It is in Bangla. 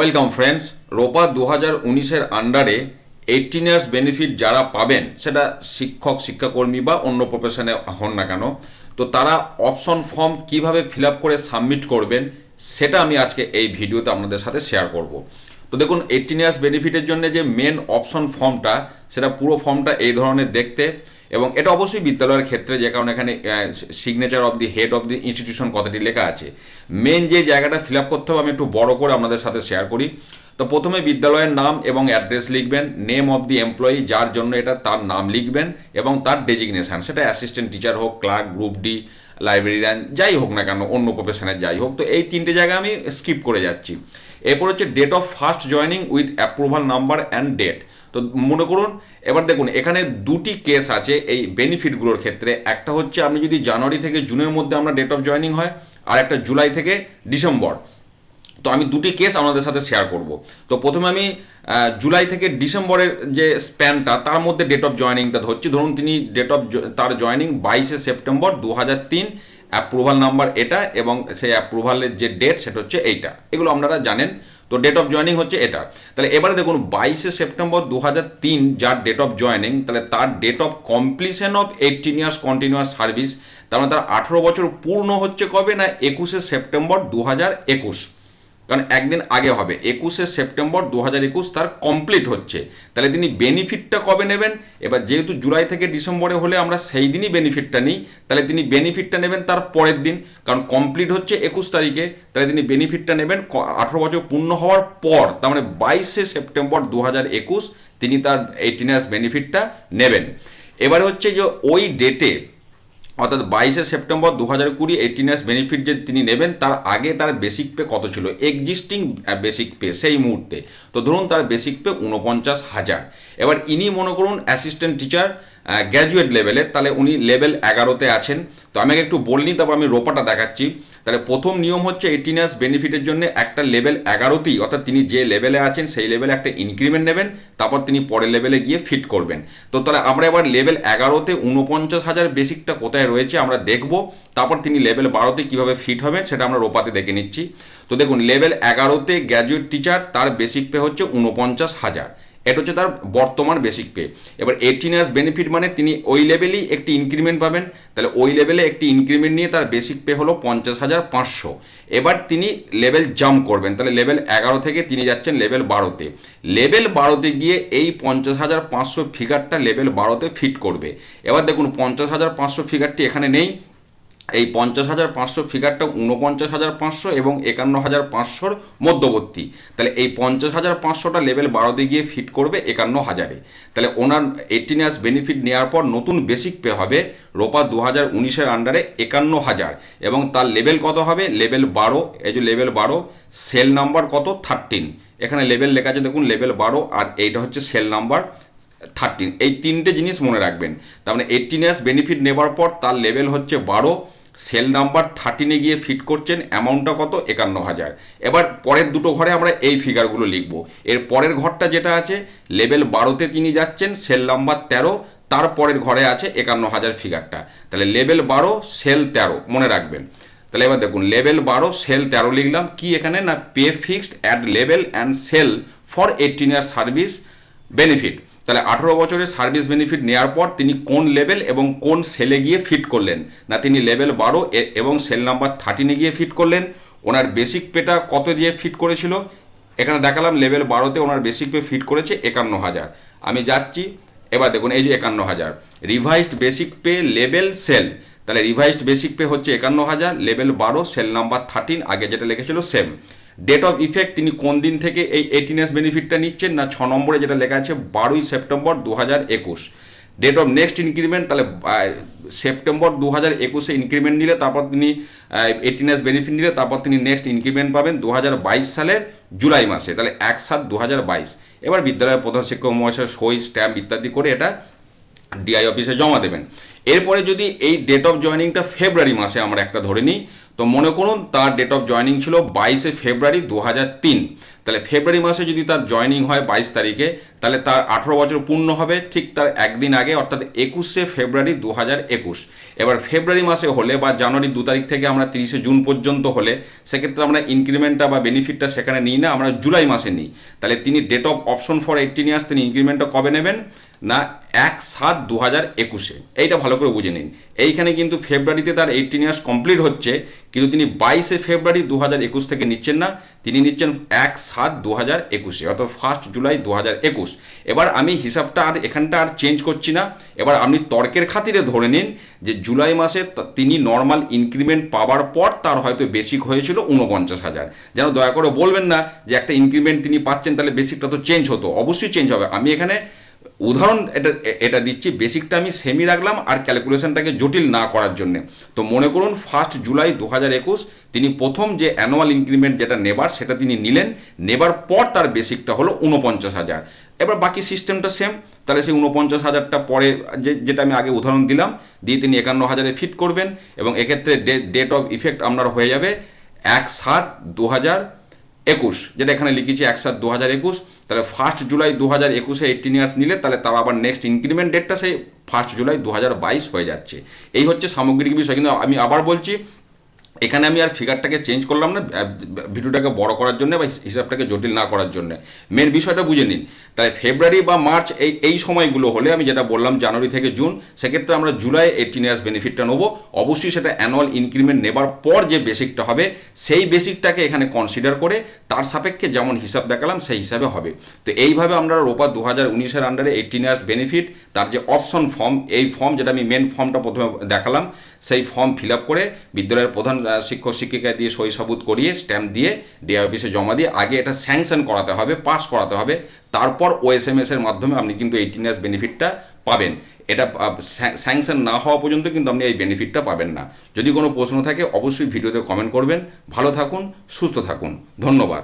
Welcome friends. রোপা 2019-এর আন্ডারে 18 ইয়ার্স বেনিফিট যারা পাবেন, সেটা শিক্ষক, শিক্ষাকর্মী বা অন্য প্রফেশনে হন না কেন, তো তারা অপশন ফর্ম কিভাবে ফিল আপ করে সাবমিট করবেন সেটা আমি আজকে এই ভিডিওতে আপনাদের সাথে শেয়ার করব। তো দেখুন, 18 ইয়ার্স বেনিফিটের জন্য যে মেন অপশন ফর্মটা, সেটা পুরো ফর্মটা এই ধরনের দেখতে, এবং এটা অবশ্যই বিদ্যালয়ের ক্ষেত্রে, যে কারণে এখানে signature of the head of the institution কথাটি লেখা আছে। মেন যে জায়গাটা ফিল আপ করতে হবে আমি একটু বড় করে আপনাদের সাথে শেয়ার করি। তো প্রথমে বিদ্যালয়ের নাম এবং অ্যাড্রেস লিখবেন, নেম অফ দি এমপ্লয়ি যার জন্য এটা, তার নাম লিখবেন এবং তার ডেজিগনেশান, সেটা অ্যাসিস্ট্যান্ট টিচার হোক, ক্লার্ক, গ্রুপ ডি, লাইব্রেরিয়ান, যাই হোক না কেন, অন্য প্রফেশনের যাই হোক। তো এই তিনটে জায়গা আমি স্কিপ করে যাচ্ছি। এরপর হচ্ছে date of first joining with approval number and date. তো মনে করুন, এবার দেখুন এখানে দুটি কেস আছে এই বেনিফিটগুলোর ক্ষেত্রে। একটা হচ্ছে আপনি যদি জানুয়ারি থেকে জুনের মধ্যে আমরা ডেট অফ জয়নিং হয়, আর একটা জুলাই থেকে ডিসেম্বর। তো আমি দুটি কেস আপনাদের সাথে শেয়ার করব। তো প্রথমে আমি জুলাই থেকে ডিসেম্বরের যে স্প্যানটা, তার মধ্যে ডেট অফ জয়নিংটা ধরছি। ধরুন তিনি ডেট অফ তার জয়নিং 22শে সেপ্টেম্বর 2003, অ্যাপ্রুভাল নাম্বার এটা, এবং সেই অ্যাপ্রুভালের যে ডেট সেটা হচ্ছে এইটা। এগুলো আপনারা জানেন। তো ডেট অফ জয়নিং হচ্ছে এটা। তাহলে এবারে দেখুন, 22শে সেপ্টেম্বর 2003 যার ডেট অফ জয়নিং, তাহলে তার date of completion of 18 years continuous service, তার মানে তার 18 বছর পূর্ণ হচ্ছে কবে না 21শে সেপ্টেম্বর 2021। কারণ একদিন আগে হবে, 21শে সেপ্টেম্বর 2021 তার কমপ্লিট হচ্ছে। তাহলে তিনি বেনিফিটটা কবে নেবেন? এবার যেহেতু জুলাই থেকে ডিসেম্বরে হলে আমরা সেই দিনই বেনিফিটটা নিই, তাহলে তিনি বেনিফিটটা নেবেন তার পরের দিন, কারণ কমপ্লিট হচ্ছে 21 তারিখে। তাহলে তিনি বেনিফিটটা নেবেন 18 বছর পূর্ণ হওয়ার পর, তার মানে 22শে সেপ্টেম্বর 2021 তিনি তার 18 ইয়ার্স বেনিফিটটা নেবেন। এবারে হচ্ছে যে ওই ডেটে, অর্থাৎ 22শে সেপ্টেম্বর 2020 18 ইয়ার্স বেনিফিট যে তিনি নেবেন, তার আগে তার বেসিক পে কত ছিল, এক্সিস্টিং বেসিক পে সেই মুহূর্তে। তো ধরুন তার বেসিক পে 49,000। এবার ইনি মনে করুন অ্যাসিস্ট্যান্ট টিচার গ্র্যাজুয়েট লেভেলের, তাহলে উনি লেভেল 11তে আছেন। তো আমাকে একটু বলনি, তারপর আমি রোপাটা দেখাচ্ছি। তাহলে প্রথম নিয়ম হচ্ছে 18 ইয়ার্স বেনিফিটের জন্য একটা লেভেল 11তেই, অর্থাৎ তিনি যে লেভেলে আছেন সেই লেভেলে একটা ইনক্রিমেন্ট নেবেন, তারপর তিনি পরের লেভেলে গিয়ে ফিট করবেন। তো তাহলে আমরা এবার লেভেল 11তে 49,000 বেসিকটা কোথায় রয়েছে আমরা দেখব। তারপর তিনি লেভেল 12তে কীভাবে ফিট হবেন সেটা আমরা রোপাতে দেখে নিচ্ছি। তো দেখুন, লেভেল 11তে গ্র্যাজুয়েট টিচার, তার বেসিক পে হচ্ছে 49,000। এটা হচ্ছে তার বর্তমান বেসিক পে। এবার 18 ইয়ার্স বেনিফিট মানে তিনি ওই লেভেলেই একটি ইনক্রিমেন্ট পাবেন। তাহলে ওই লেভেলে একটি ইনক্রিমেন্ট নিয়ে তার বেসিক পে হলো 50,500। এবার তিনি লেভেল জাম্প করবেন, তাহলে লেভেল 11 থেকে তিনি যাচ্ছেন লেভেল 12তে। লেভেল 12তে গিয়ে এই 50,500 ফিগারটা লেভেল 12তে ফিট করবে। এবার দেখুন, 50,500 ফিগারটি এখানে নেই। এই 50,500 ফিগারটা 49,500 এবং 51,500 মধ্যবর্তী। তাহলে এই 50,500টা লেভেল 12তে গিয়ে ফিট করবে 51,000-এ। তাহলে ওনার 18 ইয়ার্স বেনিফিট নেওয়ার পর নতুন বেসিক পে হবে রোপা 2019-এর আন্ডারে 51,000, এবং তার লেভেল কত হবে? লেভেল 12। এই যে লেভেল 12, সেল নাম্বার কত? 13। এখানে লেভেল লেখা আছে দেখুন, লেভেল 12, আর এইটা হচ্ছে সেল নাম্বার 13। এই তিনটে জিনিস মনে রাখবেন। তার মানে 18 ইয়ার্স বেনিফিট নেবার পর তার লেভেল হচ্ছে 12, সেল নাম্বার 13-এ গিয়ে ফিট করছেন, অ্যামাউন্টটা কত? 51,000। এবার পরের দুটো ঘরে আমরা এই ফিগারগুলো লিখব। এর পরের ঘরটা যেটা আছে, লেভেল 12তে তিনি যাচ্ছেন, সেল নাম্বার 13, তার পরের ঘরে আছে 51,000 ফিগারটা। তাহলে লেভেল 12, সেল 13 মনে রাখবেন। তাহলে এবার দেখুন, লেভেল 12, সেল 13 লিখলাম। কি এখানে না, pay fixed at level and cell for 18 year service benefit. তাহলে 18 বছরের সার্ভিস বেনিফিট নেওয়ার পর তিনি কোন লেভেল এবং কোন সেলে গিয়ে ফিট করলেন না, তিনি লেভেল 12 এবং সেল নাম্বার 13-এ গিয়ে ফিট করলেন। ওনার বেসিক পেটা কত দিয়ে ফিট করেছিল? এখানে দেখালাম, লেভেল 12তে ওনার বেসিক পে ফিট করেছে 51,000। আমি যাচ্ছি, এবার দেখুন এই যে 51,000, revised basic pay level sell. তাহলে রিভাইসড বেসিক পে হচ্ছে 51,000, লেভেল 12, সেল নাম্বার 13, আগে যেটা লিখেছিল সেম। ডেট অফ ইফেক্ট, তিনি কোন দিন থেকে এই 18 ইয়ার্স বেনিফিটটা নিচ্ছেন না, 6 নম্বরে যেটা লেখা আছে 12ই September 2021। Date of next increment, তাহলে সেপ্টেম্বর 2021-এ ইনক্রিমেন্ট নিলে, তারপর তিনি 18 ইয়ার্স বেনিফিট নিলে, তারপর তিনি নেক্সট ইনক্রিমেন্ট পাবেন 2022 সালের জুলাই মাসে। তাহলে 1/7/2022। এবার বিদ্যালয়ের প্রধান শিক্ষক মহাশয় সই, স্ট্যাম্প ইত্যাদি করে এটা ডিআই অফিসে জমা দেবেন। এরপরে যদি এই ডেট অফ জয়নিংটা ফেব্রুয়ারি মাসে আমরা একটা ধরে নিই, তো মনে করুন তার ডেট অফ জয়নিং ছিল 22শে ফেব্রুয়ারি 2003। তাহলে তাহলে ফেব্রুয়ারি মাসে যদি তার জয়েনিং হয় 22 তারিখে, তাহলে তার 18 বছর পূর্ণ হবে ঠিক তার একদিন আগে, অর্থাৎ 21শে ফেব্রুয়ারি 2021। এবার ফেব্রুয়ারি মাসে হলে বা জানুয়ারি 2 তারিখ থেকে আমরা 30শে জুন পর্যন্ত হলে সেক্ষেত্রে আমরা ইনক্রিমেন্টটা বা বেনিফিটটা সেখানে নিই না, আমরা জুলাই মাসে নিই। তাহলে তিনি date of option for 18 years তিনি ইনক্রিমেন্টটা কবে নেবেন না 1/7/2021। এইটা ভালো করে বুঝে নিন। এইখানে কিন্তু ফেব্রুয়ারিতে তার 18 ইয়ার্স কমপ্লিট হচ্ছে, কিন্তু তিনি 22শে ফেব্রুয়ারি 2021 থেকে নিচ্ছেন না, তিনি নিচ্ছেন 1/7/2021, অর্থাৎ 1 জুলাই 2021। এবার আমি হিসাবটা আর এখানটা আর চেঞ্জ করছি না। এবার আপনি তর্কের খাতিরে ধরে নিন যে জুলাই মাসে তিনি নর্মাল ইনক্রিমেন্ট পাওয়ার পর তার হয়তো বেসিক হয়েছিল 49,000। যেন দয়া করে বলবেন না যে একটা ইনক্রিমেন্ট তিনি পাচ্ছেন তাহলে বেসিকটা তো চেঞ্জ হতো, অবশ্যই চেঞ্জ হবে। আমি এখানে উদাহরণ এটা দিচ্ছি, বেসিকটা আমি সেমি রাখলাম আর ক্যালকুলেশনটাকে জটিল না করার জন্য। তো মনে করুন 1 জুলাই 2021 তিনি প্রথম যে অ্যানুয়াল ইনক্রিমেন্ট যেটা নেবার সেটা তিনি নিলেন, নেবার পর তার বেসিকটা হলো 49,000। এবার বাকি সিস্টেমটা সেম, তাহলে সেই 49,000টা পরে যেটা আমি আগে উদাহরণ দিলাম দিয়ে তিনি 51,000-এ ফিট করবেন, এবং এক্ষেত্রে ডেট অফ ইফেক্ট আপনার হয়ে যাবে 1/7/2021, যেটা এখানে লিখেছি 1/7/2021। তাহলে 1 জুলাই 2021-এ 18 ইয়ার্স নিলে তাহলে তার আবার নেক্সট ইনক্রিমেন্ট ডেটটা সেই 1 জুলাই 2022 হয়ে যাচ্ছে। এই হচ্ছে সামগ্রিক বিষয়। কিন্তু আমি আবার বলছি, এখানে আমি আর ফিগারটাকে চেঞ্জ করলাম না ভিডিওটাকে বড় করার জন্য বা হিসাবটাকে জটিল না করার জন্য। মেন বিষয়টা বুঝে নিন। তাই ফেব্রুয়ারি বা মার্চ এই সময়গুলো হলে আমি যেটা বললাম জানুয়ারি থেকে জুন, সেক্ষেত্রে আমরা জুলাই 18 ইয়ার্স বেনিফিটটা নেবো। অবশ্যই সেটা অ্যানুয়াল ইনক্রিমেন্ট নেবার পর যে বেসিকটা হবে সেই বেসিকটাকে এখানে কনসিডার করে তার সাপেক্ষে যেমন হিসাব দেখালাম সেই হিসাবে হবে। তো এইভাবে আমরা রোপা 2019-এর আন্ডারে 18 ইয়ার্স বেনিফিট তার যে অপশন ফর্ম, এই ফর্ম যেটা আমি মেন ফর্মটা প্রথমে দেখালাম, সেই ফর্ম ফিল আপ করে বিদ্যালয়ের প্রধান শিক্ষক শিক্ষিকা দিয়ে সই সাবুত করিয়ে স্ট্যাম্প দিয়ে ডিআই অফিসে জমা দিয়ে আগে এটা স্যাংশন করাতে হবে, পাস করাতে হবে, তারপর ওএসএমএস এর মাধ্যমে আপনি কিন্তু 18 ইয়ার্স বেনিফিটটা পাবেন। এটা স্যাংশন না হওয়া পর্যন্ত কিন্তু আপনি এই বেনিফিটটা পাবেন না। যদি কোনো প্রশ্ন থাকে অবশ্যই ভিডিওতে কমেন্ট করবেন। ভালো থাকুন, সুস্থ থাকুন, ধন্যবাদ।